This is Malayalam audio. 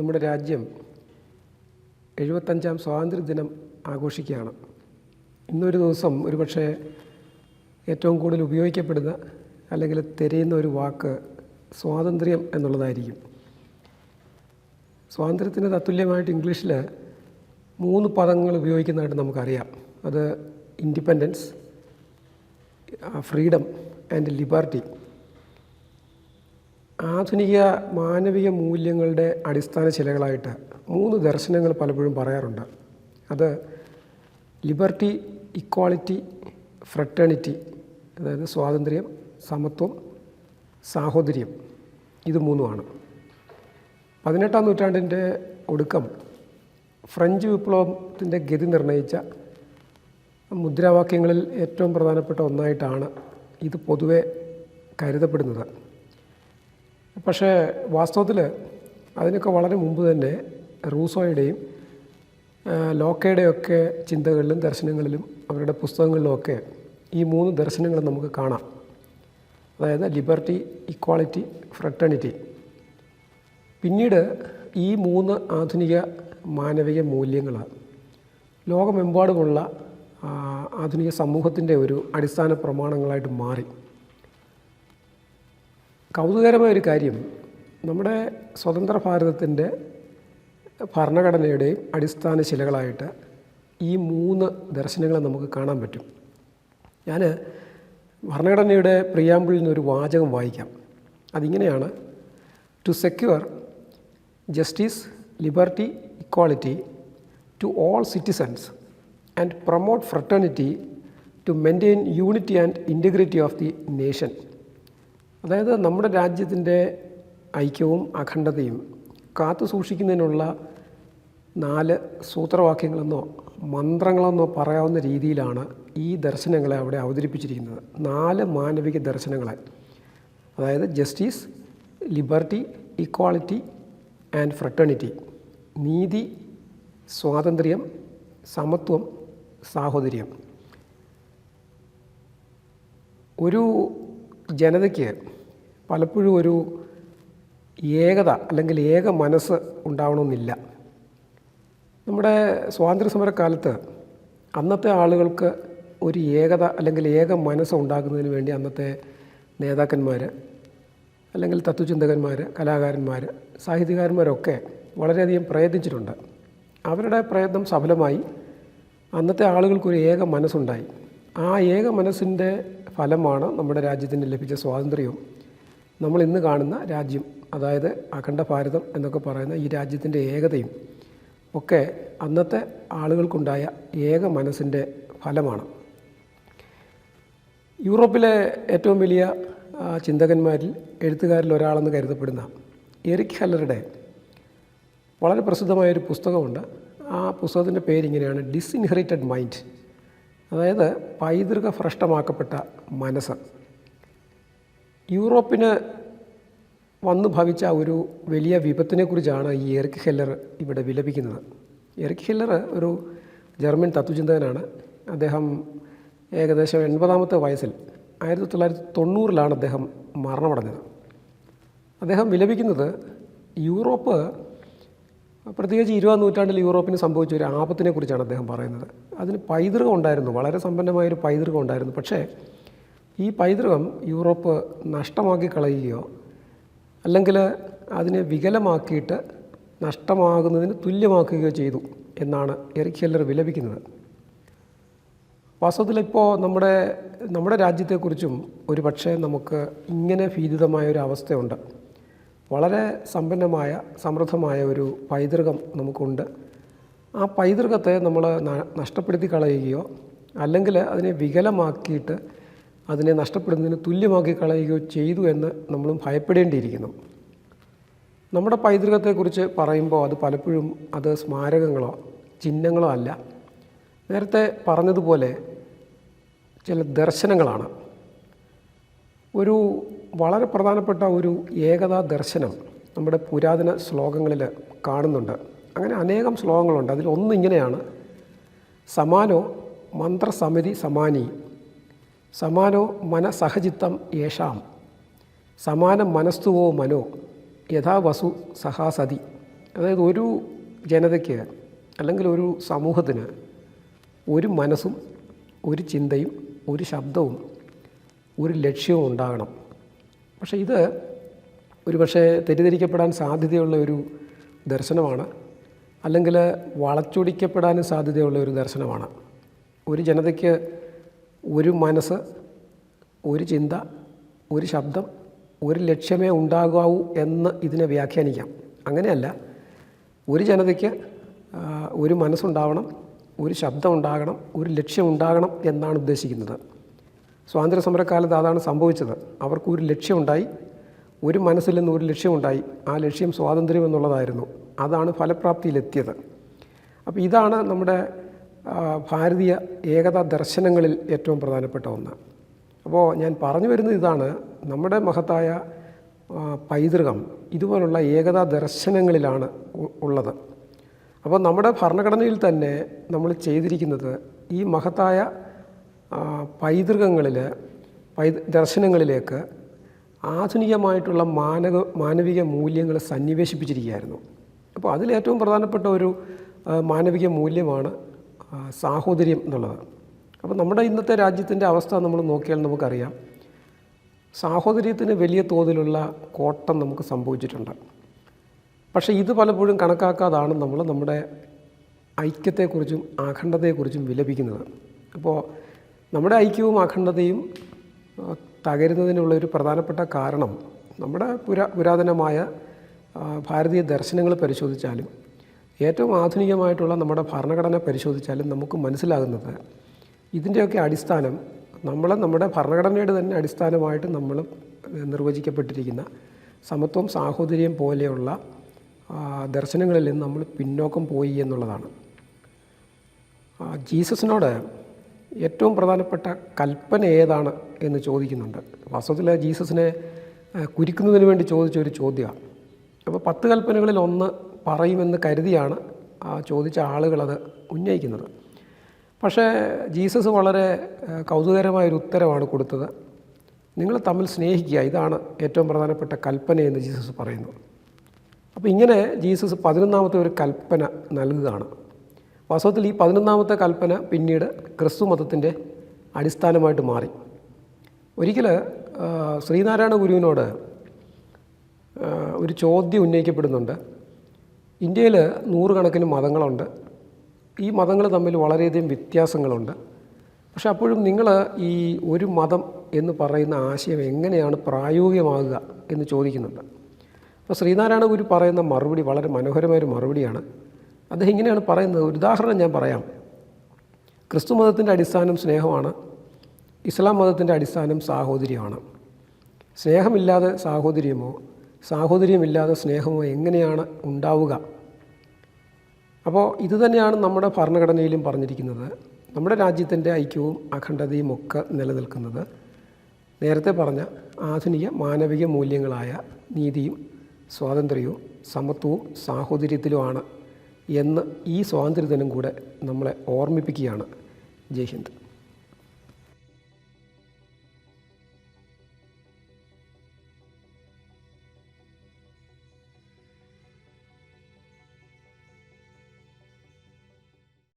നമ്മുടെ രാജ്യം 75ാം സ്വാതന്ത്ര്യദിനം ആഘോഷിക്കുകയാണ്. ഇന്നൊരു ദിവസം ഒരുപക്ഷെ ഏറ്റവും കൂടുതൽ ഉപയോഗിക്കപ്പെടുന്ന അല്ലെങ്കിൽ തിരയുന്ന ഒരു വാക്ക് സ്വാതന്ത്ര്യം എന്നുള്ളതായിരിക്കും. സ്വാതന്ത്ര്യത്തിന് തത്തുല്യമായിട്ട് ഇംഗ്ലീഷിൽ 3 പദങ്ങൾ ഉപയോഗിക്കുന്നതായിട്ട് നമുക്കറിയാം. അത് ഇൻഡിപെൻഡൻസ്, ഫ്രീഡം ആൻഡ് ലിബർട്ടി. ആധുനിക മാനവിക മൂല്യങ്ങളുടെ അടിസ്ഥാന ശിലകളായിട്ട് 3 ദർശനങ്ങൾ പലപ്പോഴും പറയാറുണ്ട്. അത് ലിബർട്ടി, ഇക്വാളിറ്റി, ഫ്രട്ടേണിറ്റി, അതായത് സ്വാതന്ത്ര്യം, സമത്വം, സാഹോദര്യം. ഇത് 3മാണ്. 18ാം നൂറ്റാണ്ടിൻ്റെ ഒടുക്കം ഫ്രഞ്ച് വിപ്ലവത്തിൻ്റെ ഗതി നിർണയിച്ച മുദ്രാവാക്യങ്ങളിൽ ഏറ്റവും പ്രധാനപ്പെട്ട ഒന്നായിട്ടാണ് ഇത് പൊതുവെ കരുതപ്പെടുന്നത്. പക്ഷേ വാസ്തവത്തിൽ അതിനൊക്കെ വളരെ മുമ്പ് തന്നെ റൂസോയുടെയും ലോക്കയുടെയൊക്കെ ചിന്തകളിലും ദർശനങ്ങളിലും അവരുടെ പുസ്തകങ്ങളിലുമൊക്കെ ഈ 3 ദർശനങ്ങൾ നമുക്ക് കാണാം. അതായത് ലിബർട്ടി, ഇക്വാളിറ്റി, ഫ്രട്ടേണിറ്റി. പിന്നീട് ഈ 3 ആധുനിക മാനവിക മൂല്യങ്ങൾ ലോകമെമ്പാടുമുള്ള ആധുനിക സമൂഹത്തിൻ്റെ ഒരു അടിസ്ഥാന പ്രമാണങ്ങളായിട്ട് മാറി. കൗതുകകരമായൊരു കാര്യം, നമ്മുടെ സ്വതന്ത്ര ഭാരതത്തിൻ്റെ ഭരണഘടനയുടെയും അടിസ്ഥാന ശിലകളായിട്ട് ഈ 3 ദർശനങ്ങളെ നമുക്ക് കാണാൻ പറ്റും. ഞാൻ ഭരണഘടനയുടെ പ്രിയാമ്പിളിൽ നിന്നൊരു വാചകം വായിക്കാം. അതിങ്ങനെയാണ്: to secure justice, liberty, equality to all citizens and promote fraternity to maintain unity and integrity of the nation. അതായത് നമ്മുടെ രാജ്യത്തിൻ്റെ ഐക്യവും അഖണ്ഡതയും കാത്തു സൂക്ഷിക്കുന്നതിനുള്ള 4 സൂത്രവാക്യങ്ങളെന്നോ മന്ത്രങ്ങളെന്നോ പറയാവുന്ന രീതിയിലാണ് ഈ ദർശനങ്ങളെ അവിടെ അവതരിപ്പിച്ചിരിക്കുന്നത്. 4 മാനവിക ദർശനങ്ങളെ, അതായത് justice, liberty, equality and fraternity. നീതി, സ്വാതന്ത്ര്യം, സമത്വം, സാഹോദര്യം. ഒരു ജനതയ്ക്ക് പലപ്പോഴും ഒരു ഏകത അല്ലെങ്കിൽ ഏക മനസ്സ് ഉണ്ടാവണമെന്നില്ല. നമ്മുടെ സ്വാതന്ത്ര്യ സമരക്കാലത്ത് അന്നത്തെ ആളുകൾക്ക് ഒരു ഏകത അല്ലെങ്കിൽ ഏക മനസ്സ് ഉണ്ടാക്കുന്നതിന് വേണ്ടി അന്നത്തെ നേതാക്കന്മാർ അല്ലെങ്കിൽ തത്വചിന്തകന്മാർ, കലാകാരന്മാർ, സാഹിത്യകാരന്മാരൊക്കെ വളരെയധികം പ്രയത്നിച്ചിട്ടുണ്ട്. അവരുടെ പ്രയത്നം സഫലമായി അന്നത്തെ ആളുകൾക്കൊരു ഏക മനസ്സുണ്ടായി. ആ ഏക മനസ്സിൻ്റെ ഫലമാണ് നമ്മുടെ രാജ്യത്തിന് ലഭിച്ച സ്വാതന്ത്ര്യവും നമ്മൾ ഇന്ന് കാണുന്ന രാജ്യം, അതായത് അഖണ്ഡ ഭാരതം എന്നൊക്കെ പറയുന്ന ഈ രാജ്യത്തിൻ്റെ ഏകതയും ഒക്കെ അന്നത്തെ ആളുകൾക്കുണ്ടായ ഏക മനസ്സിൻ്റെ ഫലമാണ്. യൂറോപ്പിലെ ഏറ്റവും വലിയ ചിന്തകന്മാരിൽ, എഴുത്തുകാരിൽ ഒരാളെന്ന് കരുതപ്പെടുന്ന എറിക് ഹെല്ലറുടെ വളരെ പ്രസിദ്ധമായൊരു പുസ്തകമുണ്ട്. ആ പുസ്തകത്തിൻ്റെ പേരിങ്ങനെയാണ്: ഡിസ്ഇൻഹെറിറ്റഡ് മൈൻഡ്, അതായത് പൈതൃക ഭ്രഷ്ടമാക്കപ്പെട്ട മനസ്സ്. യൂറോപ്പിന് വന്നു ഭവിച്ച ഒരു വലിയ വിപത്തിനെക്കുറിച്ചാണ് ഈ എറിക് ഹെല്ലർ ഇവിടെ വിലപിക്കുന്നത്. എറിക് ഹെല്ലർ ഒരു ജർമ്മൻ തത്വചിന്തകനാണ്. അദ്ദേഹം ഏകദേശം 80ാമത്തെ വയസ്സിൽ 1990 അദ്ദേഹം മരണമടഞ്ഞത്. അദ്ദേഹം വിലപിക്കുന്നത് യൂറോപ്പ്, പ്രത്യേകിച്ച് 20ാം നൂറ്റാണ്ടിൽ യൂറോപ്പിന് സംഭവിച്ച ഒരു ആപത്തിനെ കുറിച്ചാണ് അദ്ദേഹം പറയുന്നത്. അതിന് പൈതൃകം ഉണ്ടായിരുന്നു, വളരെ സമ്പന്നമായൊരു പൈതൃകം ഉണ്ടായിരുന്നു. പക്ഷേ ഈ പൈതൃകം യൂറോപ്പ് നഷ്ടമാക്കി കളയുകയോ അല്ലെങ്കിൽ അതിനെ വികലമാക്കിയിട്ട് നഷ്ടമാകുന്നതിന് തുല്യമാക്കുകയോ ചെയ്തു എന്നാണ് എറിക് ഹെല്ലർ വിലപിക്കുന്നത്. വാസ്തവത്തിൽ ഇപ്പോൾ നമ്മുടെ രാജ്യത്തെക്കുറിച്ചും ഒരു പക്ഷേ നമുക്ക് ഇങ്ങനെ ഭീതിതമായൊരു അവസ്ഥയുണ്ട്. വളരെ സമ്പന്നമായ സമൃദ്ധമായ ഒരു പൈതൃകം നമുക്കുണ്ട്. ആ പൈതൃകത്തെ നമ്മൾ നഷ്ടപ്പെടുത്തി കളയുകയോ അല്ലെങ്കിൽ അതിനെ വികലമാക്കിയിട്ട് അതിനെ നഷ്ടപ്പെടുന്നതിന് തുല്യമാക്കി കളയുകയോ ചെയ്തു എന്ന് നമ്മളും ഭയപ്പെടേണ്ടിയിരിക്കുന്നു. നമ്മുടെ പൈതൃകത്തെക്കുറിച്ച് പറയുമ്പോൾ അത് പലപ്പോഴും അത് സ്മാരകങ്ങളോ ചിഹ്നങ്ങളോ അല്ല. നേരത്തെ പറഞ്ഞതുപോലെ ചില ദർശനങ്ങളാണ്. ഒരു വളരെ പ്രധാനപ്പെട്ട ഒരു ഏകതാ ദർശനം നമ്മുടെ പുരാതന ശ്ലോകങ്ങളിൽ കാണുന്നുണ്ട്. അങ്ങനെ അനേകം ശ്ലോകങ്ങളുണ്ട്. അതിലൊന്ന് ഇങ്ങനെയാണ്: സമാനോ മന്ത്രസമിതി സമാനി, സമാനോ മനസഹചിത്തം യേഷാം, സമാനം മനസ്തുവോ മനോ യഥാ വസു സഹാസതി. അതായത് ഒരു ജനതയ്ക്ക് അല്ലെങ്കിൽ ഒരു സമൂഹത്തിന് ഒരു മനസ്സും ഒരു ചിന്തയും ഒരു ശബ്ദവും ഒരു ലക്ഷ്യവും ഉണ്ടാകണം. പക്ഷേ ഇത് ഒരുപക്ഷെ തെറ്റിദ്ധരിക്കപ്പെടാൻ സാധ്യതയുള്ള ഒരു ദർശനമാണ്, അല്ലെങ്കിൽ വളച്ചൊടിക്കപ്പെടാനും സാധ്യതയുള്ള ഒരു ദർശനമാണ്. ഒരു ജനതയ്ക്ക് ഒരു മനസ്സ്, ഒരു ചിന്ത, ഒരു ശബ്ദം, ഒരു ലക്ഷ്യമേ ഉണ്ടാകാവൂ എന്ന് ഇതിനെ വ്യാഖ്യാനിക്കാം. അങ്ങനെയല്ല, ഒരു ജനതയ്ക്ക് ഒരു മനസ്സുണ്ടാവണം, ഒരു ശബ്ദം ഉണ്ടാകണം, ഒരു ലക്ഷ്യം ഉണ്ടാകണം എന്നാണ് ഉദ്ദേശിക്കുന്നത്. സ്വാതന്ത്ര്യ സമരക്കാലത്ത് അതാണ് സംഭവിച്ചത്. അവർക്കൊരു ലക്ഷ്യമുണ്ടായി, ഒരു മനസ്സിൽ നിന്ന് ഒരു ലക്ഷ്യമുണ്ടായി. ആ ലക്ഷ്യം സ്വാതന്ത്ര്യം എന്നുള്ളതായിരുന്നു. അതാണ് ഫലപ്രാപ്തിയിലെത്തിയത്. അപ്പോൾ ഇതാണ് നമ്മുടെ ഭാരതീയ ഏകതാ ദർശനങ്ങളിൽ ഏറ്റവും പ്രധാനപ്പെട്ട ഒന്ന്. അപ്പോൾ ഞാൻ പറഞ്ഞു വരുന്നത് ഇതാണ്, നമ്മുടെ മഹത്തായ പൈതൃകം ഇതുപോലുള്ള ഏകതാ ദർശനങ്ങളിലാണ് ഉള്ളത്. അപ്പോൾ നമ്മുടെ ഭരണഘടനയിൽ തന്നെ നമ്മൾ ചെയ്തിരിക്കുന്നത് ഈ മഹത്തായ ദർശനങ്ങളിലേക്ക് ആധുനികമായിട്ടുള്ള മാനവിക മൂല്യങ്ങൾ സന്നിവേശിപ്പിച്ചിരിക്കുകയായിരുന്നു. അപ്പോൾ അതിലേറ്റവും പ്രധാനപ്പെട്ട ഒരു മാനവിക മൂല്യമാണ് സാഹോദര്യം എന്നുള്ളത്. അപ്പോൾ നമ്മുടെ ഇന്നത്തെ രാജ്യത്തിൻ്റെ അവസ്ഥ നമ്മൾ നോക്കിയാൽ നമുക്കറിയാം, സാഹോദര്യത്തിന് വലിയ തോതിലുള്ള കോട്ടം നമുക്ക് സംഭവിച്ചിട്ടുണ്ട്. പക്ഷേ ഇത് പലപ്പോഴും കണക്കാക്കാതാണ് നമ്മൾ നമ്മുടെ ഐക്യത്തെക്കുറിച്ചും അഖണ്ഡതയെക്കുറിച്ചും വിലപിക്കുന്നത്. അപ്പോൾ നമ്മുടെ ഐക്യവും അഖണ്ഡതയും തകരുന്നതിനുള്ള ഒരു പ്രധാനപ്പെട്ട കാരണം നമ്മുടെ പുരാതനമായ ഭാരതീയ ദർശനങ്ങൾ പരിശോധിച്ചാലും ഏറ്റവും ആധുനികമായിട്ടുള്ള നമ്മുടെ ഭരണഘടന പരിശോധിച്ചാലും നമുക്ക് മനസ്സിലാകുന്നത് ഇതിൻ്റെയൊക്കെ അടിസ്ഥാനം നമ്മുടെ ഭരണഘടനയുടെ തന്നെ അടിസ്ഥാനമായിട്ട് നമ്മൾ നിർവചിക്കപ്പെട്ടിരിക്കുന്ന സമത്വം, സാഹോദര്യം പോലെയുള്ള ദർശനങ്ങളിൽ നിന്ന് നമ്മൾ പിന്നോക്കം പോയി എന്നുള്ളതാണ്. ജീസസിനോട് ഏറ്റവും പ്രധാനപ്പെട്ട കൽപ്പന ഏതാണ് എന്ന് ചോദിക്കുന്നുണ്ട്. വാസ്തവത്തിൽ ജീസസിനെ കുരിക്കുന്നതിന് വേണ്ടി ചോദിച്ചൊരു ചോദ്യമാണ്. അപ്പോൾ 10 കൽപ്പനകളിൽ ഒന്ന് പറയുമെന്ന് കരുതിയാണ് ചോദിച്ച ആളുകളത് ഉന്നയിക്കുന്നത്. പക്ഷേ ജീസസ് വളരെ കൗതുകകരമായൊരു ഉത്തരമാണ് കൊടുത്തത്. നിങ്ങൾ തമ്മിൽ സ്നേഹിക്കുക, ഇതാണ് ഏറ്റവും പ്രധാനപ്പെട്ട കൽപ്പനയെന്ന് ജീസസ് പറയുന്നു. അപ്പോൾ ഇങ്ങനെ ജീസസ് 11ാമത്തെ ഒരു കൽപ്പന നൽകുകയാണ്. വാസ്തവത്തിൽ ഈ 11ാമത്തെ കൽപ്പന പിന്നീട് ക്രിസ്തു മതത്തിൻ്റെ അടിസ്ഥാനമായിട്ട് മാറി. ഒരിക്കൽ ശ്രീനാരായണ ഗുരുവിനോട് ഒരു ചോദ്യം ഉന്നയിക്കപ്പെടുന്നുണ്ട്. ഇന്ത്യയിൽ 100 കണക്കിന് മതങ്ങളുണ്ട്. ഈ മതങ്ങൾ തമ്മിൽ വളരെയധികം വ്യത്യാസങ്ങളുണ്ട്. പക്ഷെ അപ്പോഴും നിങ്ങൾ ഈ ഒരു മതം എന്ന് പറയുന്ന ആശയം എങ്ങനെയാണ് പ്രായോഗികമാകുക എന്ന് ചോദിക്കുന്നുണ്ട്. അപ്പോൾ ശ്രീനാരായണ ഗുരു പറയുന്ന മറുപടി വളരെ മനോഹരമായൊരു മറുപടിയാണ്. അദ്ദേഹം ഇങ്ങനെയാണ് പറയുന്നത്. ഒരു ഉദാഹരണം ഞാൻ പറയാം. ക്രിസ്തു മതത്തിൻ്റെ അടിസ്ഥാനം സ്നേഹമാണ്, ഇസ്ലാം മതത്തിൻ്റെ അടിസ്ഥാനം സാഹോദര്യമാണ്. സ്നേഹമില്ലാതെ സാഹോദര്യമോ സാഹോദര്യമില്ലാതെ സ്നേഹമോ എങ്ങനെയാണ് ഉണ്ടാവുക? അപ്പോൾ ഇത് തന്നെയാണ് നമ്മുടെ ഭരണഘടനയിലും പറഞ്ഞിരിക്കുന്നത്. നമ്മുടെ രാജ്യത്തിൻ്റെ ഐക്യവും അഖണ്ഡതയും ഒക്കെ നിലനിൽക്കുന്നത് നേരത്തെ പറഞ്ഞ ആധുനിക മാനവിക മൂല്യങ്ങളായ നീതിയും സ്വാതന്ത്ര്യവും സമത്വവും സാഹോദര്യത്തിലുമാണ് എന്ന് ഈ സ്വാതന്ത്ര്യദിനം കൂടെ നമ്മളെ ഓർമ്മിപ്പിക്കുകയാണ്. ജയ് ഹിന്ദ്.